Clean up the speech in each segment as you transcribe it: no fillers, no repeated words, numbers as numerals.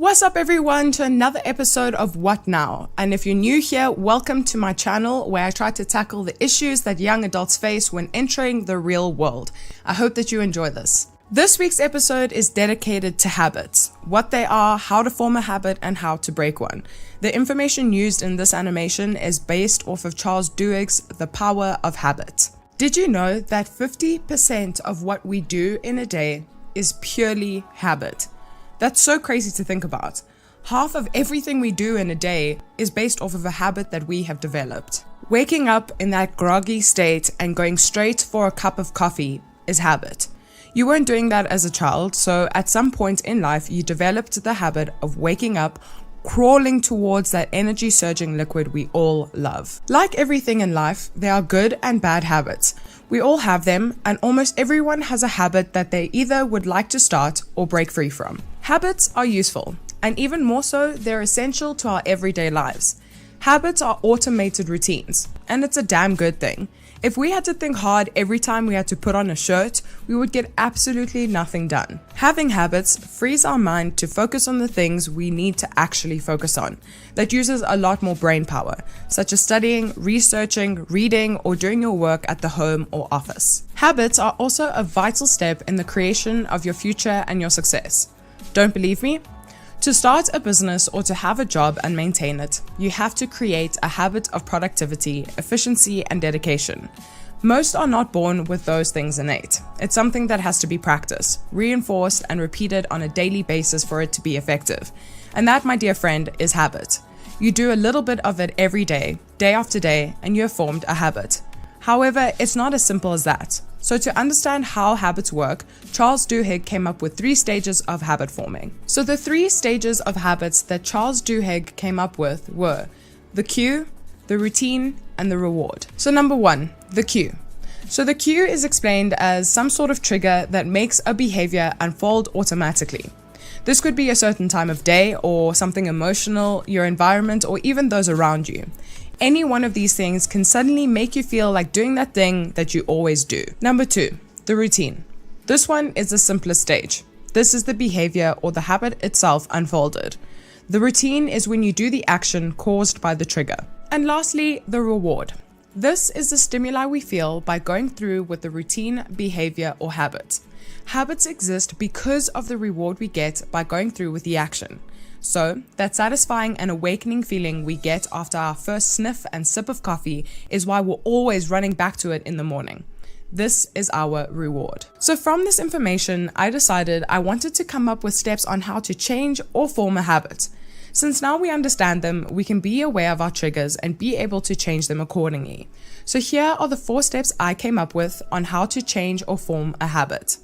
What's up everyone, to another episode of What Now? And if you're new here, welcome to my channel where I try to tackle the issues that young adults face when entering the real world. I hope that you enjoy this. This week's episode is dedicated to habits, what they are, how to form a habit, and how to break one. The information used in this animation is based off of Charles Duhigg's The Power of Habit. Did you know that 50% of what we do in a day is purely habit? That's so crazy to think about. Half of everything we do in a day is based off of a habit that we have developed. Waking up in that groggy state and going straight for a cup of coffee is habit. You weren't doing that as a child, so at some point in life you developed the habit of waking up, crawling towards that energy surging liquid we all love. Like everything in life, there are good and bad habits. We all have them, and almost everyone has a habit that they either would like to start or break free from. Habits are useful, and even more so, they're essential to our everyday lives. Habits are automated routines, and it's a damn good thing. If we had to think hard every time we had to put on a shirt, we would get absolutely nothing done. Having habits frees our mind to focus on the things we need to actually focus on. That uses a lot more brain power, such as studying, researching, reading, or doing your work at the home or office. Habits are also a vital step in the creation of your future and your success. Don't believe me? To start a business or to have a job and maintain it, you have to create a habit of productivity, efficiency, and dedication. Most are not born with those things innate. It's something that has to be practiced, reinforced, and repeated on a daily basis for it to be effective. And that, my dear friend, is habit. You do a little bit of it every day, day after day, and you have formed a habit. However, it's not as simple as that. So to understand how habits work, Charles Duhigg came up with 3 stages of habit forming. So the 3 stages of habits that Charles Duhigg came up with were the cue, the routine, and the reward. So number 1, the cue. So the cue is explained as some sort of trigger that makes a behavior unfold automatically. This could be a certain time of day or something emotional, your environment, or even those around you. Any one of these things can suddenly make you feel like doing that thing that you always do. Number 2, the routine. This one is the simplest stage. This is the behavior or the habit itself unfolded. The routine is when you do the action caused by the trigger. And lastly, the reward. This is the stimuli we feel by going through with the routine, behavior, or habit. Habits exist because of the reward we get by going through with the action. So, that satisfying and awakening feeling we get after our first sniff and sip of coffee is why we're always running back to it in the morning. This is our reward. So from this information, I decided I wanted to come up with steps on how to change or form a habit. Since now we understand them, we can be aware of our triggers and be able to change them accordingly. So here are the 4 steps I came up with on how to change or form a habit.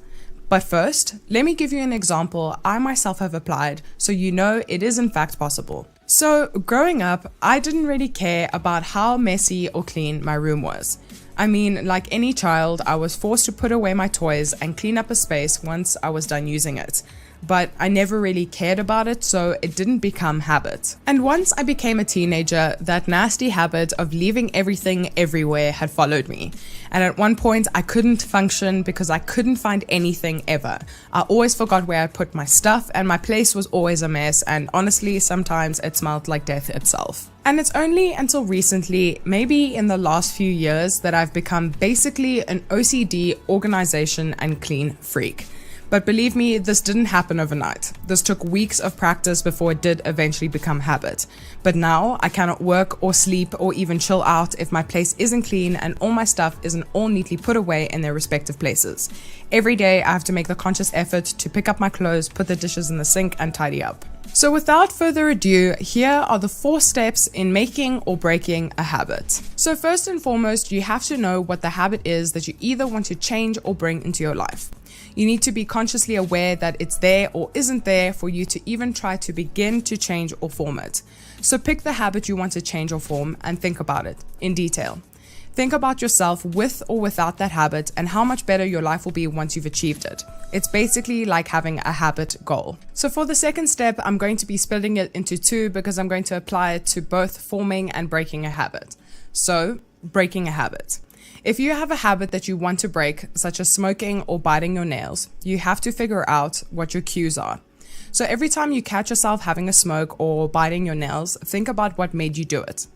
But first, let me give you an example I myself have applied so you know it is in fact possible. So growing up, I didn't really care about how messy or clean my room was. I mean, like any child, I was forced to put away my toys and clean up a space once I was done using it. But I never really cared about it, so it didn't become habit. And once I became a teenager, that nasty habit of leaving everything everywhere had followed me. And at one point, I couldn't function because I couldn't find anything ever. I always forgot where I put my stuff, and my place was always a mess, and honestly, sometimes it smelled like death itself. And it's only until recently, maybe in the last few years, that I've become basically an OCD organization and clean freak. But believe me, this didn't happen overnight. This took weeks of practice before it did eventually become habit. But now I cannot work or sleep or even chill out if my place isn't clean and all my stuff isn't all neatly put away in their respective places. Every day I have to make the conscious effort to pick up my clothes, put the dishes in the sink, and tidy up. So without further ado, here are the 4 steps in making or breaking a habit. So first and foremost, you have to know what the habit is that you either want to change or bring into your life. You need to be consciously aware that it's there or isn't there for you to even try to begin to change or form it. So pick the habit you want to change or form and think about it in detail. Think about yourself with or without that habit and how much better your life will be once you've achieved it. It's basically like having a habit goal. So for the second step, I'm going to be splitting it into 2 because I'm going to apply it to both forming and breaking a habit. So, breaking a habit. If you have a habit that you want to break, such as smoking or biting your nails, you have to figure out what your cues are. So every time you catch yourself having a smoke or biting your nails, think about what made you do it.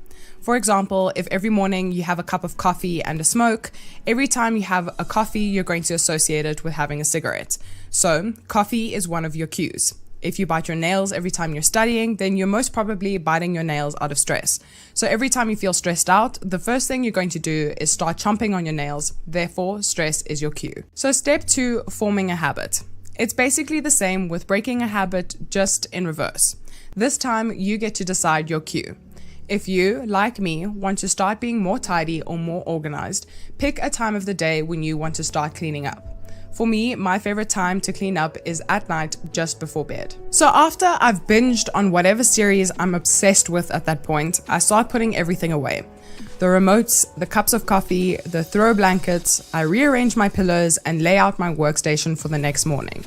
For example, if every morning you have a cup of coffee and a smoke, every time you have a coffee, you're going to associate it with having a cigarette. So coffee is one of your cues. If you bite your nails every time you're studying, then you're most probably biting your nails out of stress. So every time you feel stressed out, the first thing you're going to do is start chomping on your nails. Therefore, stress is your cue. So step 2, forming a habit. It's basically the same with breaking a habit, just in reverse. This time, you get to decide your cue. If you, like me, want to start being more tidy or more organized, pick a time of the day when you want to start cleaning up. For me, my favorite time to clean up is at night, just before bed. So after I've binged on whatever series I'm obsessed with at that point, I start putting everything away. The remotes, the cups of coffee, the throw blankets, I rearrange my pillows and lay out my workstation for the next morning.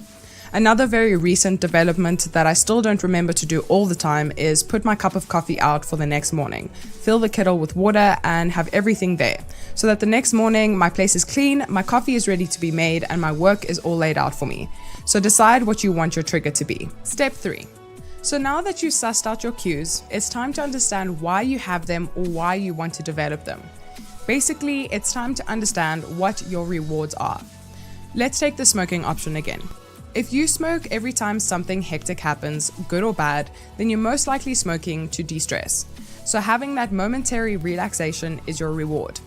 Another very recent development that I still don't remember to do all the time is put my cup of coffee out for the next morning, fill the kettle with water and have everything there, so that the next morning my place is clean, my coffee is ready to be made and my work is all laid out for me. So decide what you want your trigger to be. Step 3. So now that you've sussed out your cues, it's time to understand why you have them or why you want to develop them. Basically, it's time to understand what your rewards are. Let's take the smoking option again. If you smoke every time something hectic happens, good or bad, then you're most likely smoking to de-stress. So having that momentary relaxation is your reward.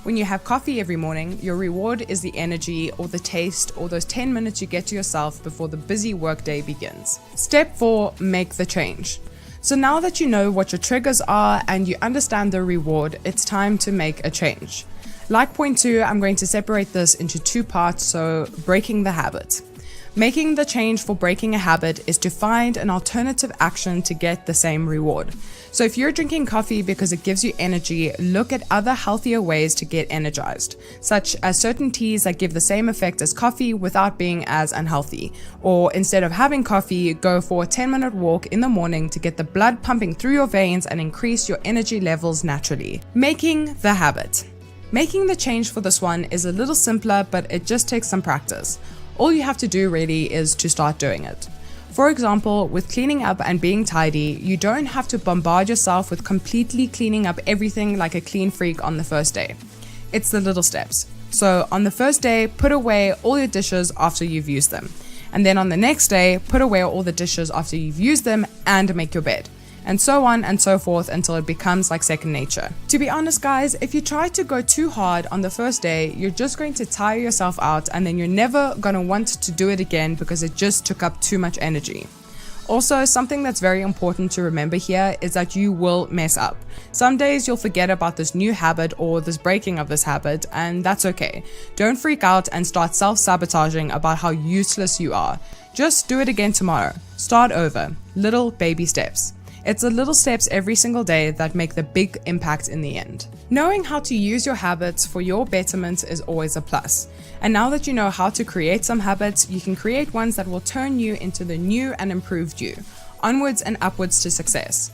When you have coffee every morning, your reward is the energy or the taste or those 10 minutes you get to yourself before the busy workday begins. Step 4, make the change. So now that you know what your triggers are and you understand the reward, it's time to make a change. Like point 2, I'm going to separate this into 2 parts, so breaking the habit. Making the change for breaking a habit is to find an alternative action to get the same reward. So if you're drinking coffee because it gives you energy, look at other healthier ways to get energized, such as certain teas that give the same effect as coffee without being as unhealthy. Or instead of having coffee, go for a 10-minute walk in the morning to get the blood pumping through your veins and increase your energy levels naturally. Making the habit. Making the change for this one is a little simpler, but it just takes some practice. All you have to do really is to start doing it. For example, with cleaning up and being tidy, you don't have to bombard yourself with completely cleaning up everything like a clean freak on the first day. It's the little steps. So on the first day, put away all your dishes after you've used them. And then on the next day, put away all the dishes after you've used them and make your bed. And so on and so forth until it becomes like second nature. To be honest, guys, if you try to go too hard on the first day, you're just going to tire yourself out and then you're never going to want to do it again because it just took up too much energy. Also, something that's very important to remember here is that you will mess up. Some days you'll forget about this new habit or this breaking of this habit, and that's okay. Don't freak out and start self-sabotaging about how useless you are. Just do it again tomorrow. Start over. Little baby steps. It's the little steps every single day that make the big impact in the end. Knowing how to use your habits for your betterment is always a plus. And now that you know how to create some habits, you can create ones that will turn you into the new and improved you, onwards and upwards to success.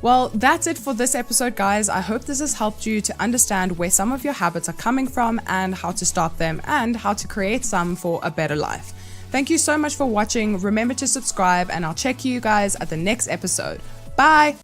Well, that's it for this episode, guys. I hope this has helped you to understand where some of your habits are coming from and how to stop them and how to create some for a better life. Thank you so much for watching. Remember to subscribe and I'll check you guys at the next episode. Bye!